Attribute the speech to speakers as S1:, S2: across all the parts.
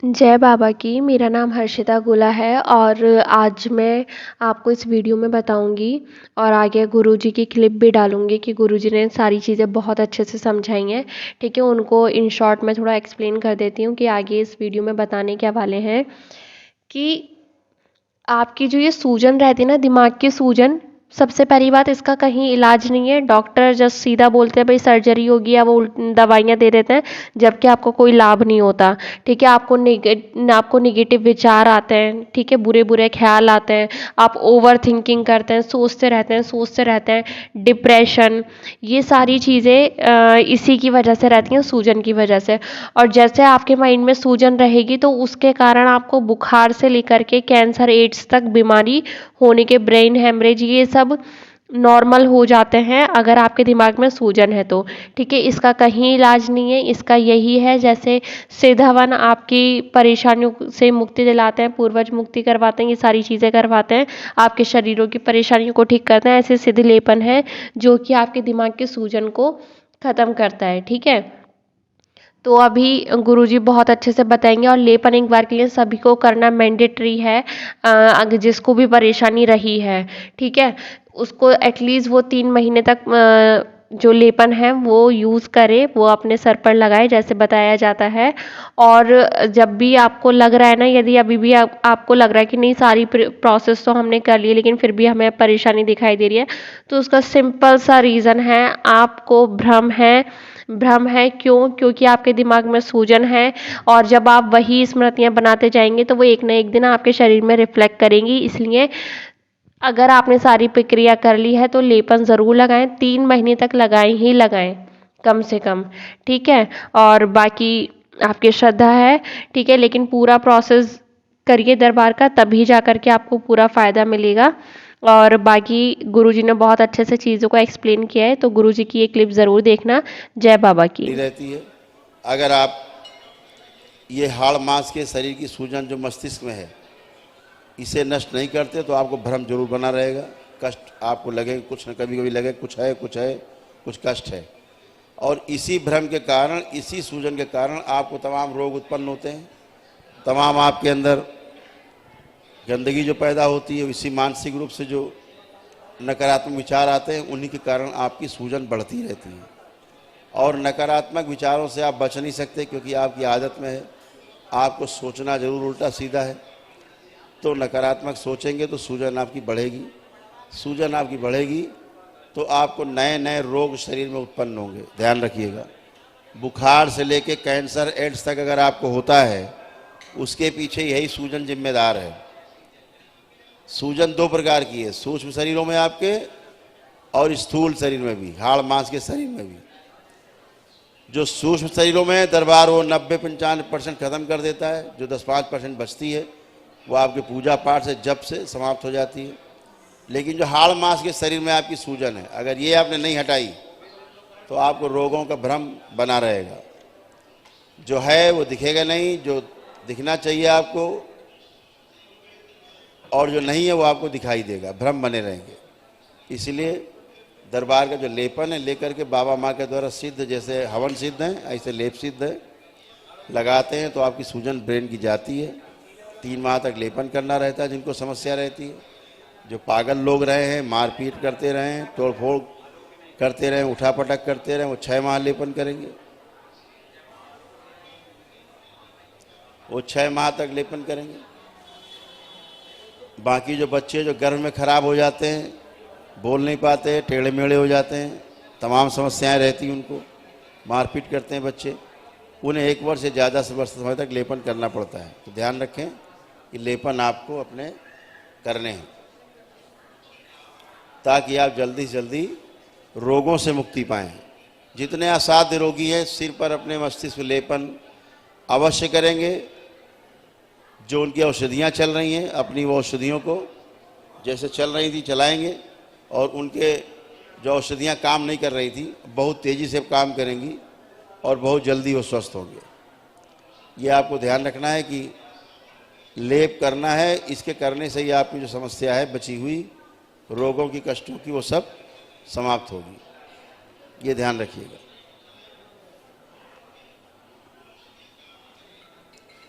S1: जय बाबा की। मेरा नाम हर्षिता गुला है और आज मैं आपको इस वीडियो में बताऊंगी और आगे गुरुजी की क्लिप भी डालूंगी कि गुरुजी ने सारी चीज़ें बहुत अच्छे से समझाई हैं। ठीक है, उनको इन शॉर्ट में थोड़ा एक्सप्लेन कर देती हूँ कि आगे इस वीडियो में बताने क्या वाले हैं कि आपकी जो ये सूजन रहती है ना, दिमाग की सूजन, सबसे पहली बात, इसका कहीं इलाज नहीं है। डॉक्टर जस्ट सीधा बोलते हैं भाई सर्जरी होगी या वो दवाइयाँ दे देते हैं, जबकि आपको कोई लाभ नहीं होता। ठीक है, आपको निगेटिव विचार आते हैं, ठीक है, बुरे बुरे ख्याल आते हैं, आप ओवर थिंकिंग करते हैं, सोचते रहते हैं, डिप्रेशन, ये सारी चीज़ें इसी की वजह से रहती हैं, सूजन की वजह से। और जैसे आपके माइंड में सूजन रहेगी तो उसके कारण आपको बुखार से लेकर के कैंसर, एड्स तक बीमारी होने के, ब्रेन हेमरेज, ये सब नॉर्मल हो जाते हैं अगर आपके दिमाग में सूजन है तो। ठीक है, इसका कहीं इलाज नहीं है। इसका यही है, जैसे सिद्ध हवन आपकी परेशानियों से मुक्ति दिलाते हैं, पूर्वज मुक्ति करवाते हैं, ये सारी चीज़ें करवाते हैं, आपके शरीरों की परेशानियों को ठीक करते हैं। ऐसे सिद्ध लेपन है जो कि आपके दिमाग के सूजन को ख़त्म करता है। ठीक है, तो अभी गुरुजी बहुत अच्छे से बताएंगे। और लेपन एक बार के लिए सभी को करना मैंडेटरी है, अगर जिसको भी परेशानी रही है, ठीक है, उसको एटलीस्ट वो 3 महीने तक जो लेपन है वो यूज़ करे, वो अपने सर पर लगाए जैसे बताया जाता है। और जब भी आपको लग रहा है ना, यदि अभी भी आपको लग रहा है कि नहीं सारी प्रोसेस तो हमने कर ली लेकिन फिर भी हमें परेशानी दिखाई दे रही है, तो उसका सिंपल सा रीज़न है, आपको भ्रम है। क्यों? क्योंकि आपके दिमाग में सूजन है और जब आप वही स्मृतियां बनाते जाएंगे तो वो एक ना एक दिन आपके शरीर में रिफ्लेक्ट करेंगी। इसलिए अगर आपने सारी प्रक्रिया कर ली है तो लेपन ज़रूर लगाएं, 3 महीने तक लगाएं ही लगाएं कम से कम। ठीक है, और बाकी आपकी श्रद्धा है, ठीक है, लेकिन पूरा प्रोसेस करिए दरबार का, तभी जा कर के आपको पूरा फ़ायदा मिलेगा। और बाकी गुरुजी ने बहुत अच्छे से चीज़ों को एक्सप्लेन किया है, तो गुरुजी की ये क्लिप ज़रूर देखना। जय बाबा की।
S2: रहती है। अगर आप ये हाड़ मांस के शरीर की सूजन जो मस्तिष्क में है इसे नष्ट नहीं करते तो आपको भ्रम जरूर बना रहेगा। कष्ट आपको लगे, कुछ न कभी कभी लगे कुछ है कुछ कष्ट है। और इसी भ्रम के कारण, इसी सूजन के कारण आपको तमाम रोग उत्पन्न होते हैं, तमाम आपके अंदर गंदगी जो पैदा होती है, इसी मानसिक रूप से जो नकारात्मक विचार आते हैं उन्हीं के कारण आपकी सूजन बढ़ती रहती है। और नकारात्मक विचारों से आप बच नहीं सकते क्योंकि आपकी आदत में है, आपको सोचना जरूर उल्टा सीधा है। तो नकारात्मक सोचेंगे तो सूजन आपकी बढ़ेगी, सूजन आपकी बढ़ेगी तो आपको नए नए रोग शरीर में उत्पन्न होंगे। ध्यान रखिएगा, बुखार से लेके कैंसर, एड्स तक अगर आपको होता है उसके पीछे यही सूजन जिम्मेदार है। सूजन 2 प्रकार की है, सूक्ष्म शरीरों में आपके और स्थूल शरीर में भी, हाड़ मांस के शरीर में भी। जो सूक्ष्म शरीरों में दरबार वो 90-95% खत्म कर देता है, जो 10-5% बचती है वो आपके पूजा पाठ से, जप से समाप्त हो जाती है। लेकिन जो हाड़ मांस के शरीर में आपकी सूजन है, अगर ये आपने नहीं हटाई तो आपको रोगों का भ्रम बना रहेगा। जो है वो दिखेगा नहीं, जो दिखना चाहिए आपको, और जो नहीं है वो आपको दिखाई देगा, भ्रम बने रहेंगे। इसलिए दरबार का जो लेपन है लेकर के बाबा माँ के द्वारा सिद्ध, जैसे हवन सिद्ध है ऐसे लेप सिद्ध है, लगाते हैं तो आपकी सूजन ब्रेन की जाती है। 3 माह तक लेपन करना रहता है जिनको समस्या रहती है। जो पागल लोग रहे हैं, मारपीट करते रहे हैं, तोड़फोड़ करते रहे, उठापटक करते रहे, वो 6 माह लेपन करेंगे, वो 6 माह तक लेपन करेंगे। बाकी जो बच्चे जो गर्भ में खराब हो जाते हैं, बोल नहीं पाते, टेढ़े मेढ़े हो जाते हैं, तमाम समस्याएं रहती हैं, उनको मारपीट करते हैं बच्चे, उन्हें 1 वर्ष से ज़्यादा वर्ष समय तक लेपन करना पड़ता है। तो ध्यान रखें कि लेपन आपको अपने करने हैं ताकि आप जल्दी से जल्दी रोगों से मुक्ति पाएँ। जितने असाध्य रोगी हैं सिर पर अपने मस्तिष्क लेपन अवश्य करेंगे। जो उनकी औषधियाँ चल रही हैं अपनी वो औषधियों को जैसे चल रही थी चलाएंगे, और उनके जो औषधियाँ काम नहीं कर रही थी बहुत तेज़ी से काम करेंगी और बहुत जल्दी वो स्वस्थ होंगे। ये आपको ध्यान रखना है कि लेप करना है, इसके करने से ही आपकी जो समस्या है बची हुई रोगों की, कष्टों की, वो सब समाप्त होगी। ये ध्यान रखिएगा।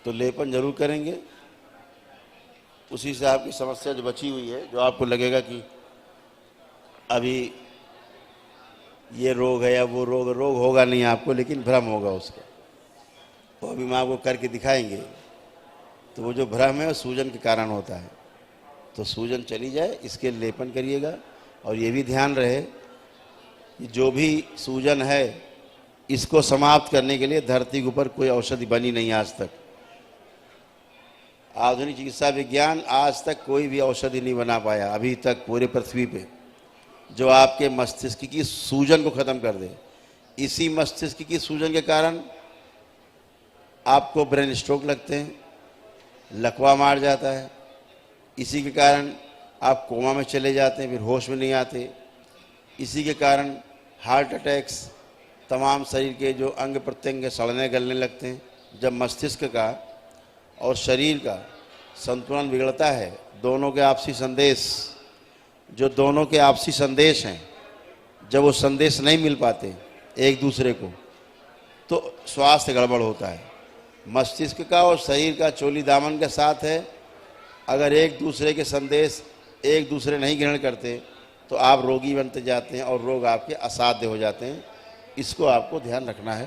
S2: तो लेपन जरूर करेंगे। उसी से आपकी समस्या जो बची हुई है, जो आपको लगेगा कि अभी ये रोग है या वो रोग, रोग होगा नहीं आपको, लेकिन भ्रम होगा उसका, तो अभी हम आपको करके दिखाएंगे। तो वो जो भ्रम है वो सूजन के कारण होता है। तो सूजन चली जाए इसके लेपन करिएगा। और ये भी ध्यान रहे कि जो भी सूजन है इसको समाप्त करने के लिए धरती के ऊपर कोई औषधि बनी नहीं आज तक। आधुनिक चिकित्सा विज्ञान आज तक कोई भी औषधि नहीं बना पाया अभी तक पूरे पृथ्वी पे, जो आपके मस्तिष्क की सूजन को खत्म कर दे। इसी मस्तिष्क की सूजन के कारण आपको ब्रेन स्ट्रोक लगते हैं, लकवा मार जाता है। इसी के कारण आप कोमा में चले जाते हैं, फिर होश में नहीं आते। इसी के कारण हार्ट अटैक्स, तमाम शरीर के जो अंग प्रत्यंग सड़ने गलने लगते हैं। जब मस्तिष्क का और शरीर का संतुलन बिगड़ता है, दोनों के आपसी संदेश, जो दोनों के आपसी संदेश हैं, जब वो संदेश नहीं मिल पाते एक दूसरे को, तो स्वास्थ्य गड़बड़ होता है। मस्तिष्क का और शरीर का चोली दामन के साथ है। अगर एक दूसरे के संदेश एक दूसरे नहीं ग्रहण करते तो आप रोगी बनते जाते हैं और रोग आपके असाध्य हो जाते हैं। इसको आपको ध्यान रखना है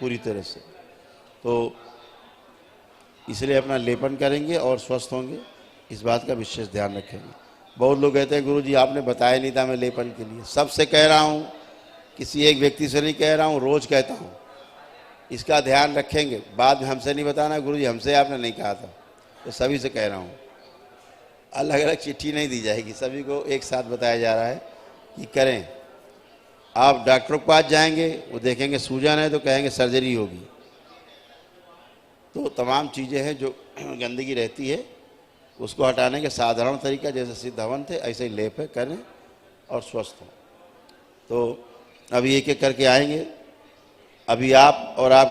S2: पूरी तरह से। तो इसलिए अपना लेपन करेंगे और स्वस्थ होंगे, इस बात का विशेष ध्यान रखेंगे। बहुत लोग कहते हैं गुरुजी आपने बताया नहीं था मैं लेपन के लिए। सबसे कह रहा हूँ, किसी एक व्यक्ति से नहीं कह रहा हूँ, रोज कहता हूँ। इसका ध्यान रखेंगे। बाद में हमसे नहीं बताना गुरुजी हमसे आपने नहीं कहा था, तो सभी से कह रहा हूँ। अलग अलग चिट्ठी नहीं दी जाएगी, सभी को एक साथ बताया जा रहा है कि करें। आप डॉक्टर के पास जाएंगे, वो देखेंगे सूजन है तो कहेंगे सर्जरी होगी। तो तमाम चीज़ें हैं जो गंदगी रहती है उसको हटाने के साधारण तरीका, जैसे सिद्ध हवन थे ऐसे ही लेप है, करें और स्वस्थ हों। तो अभी एक एक करके आएंगे। अभी आप और आप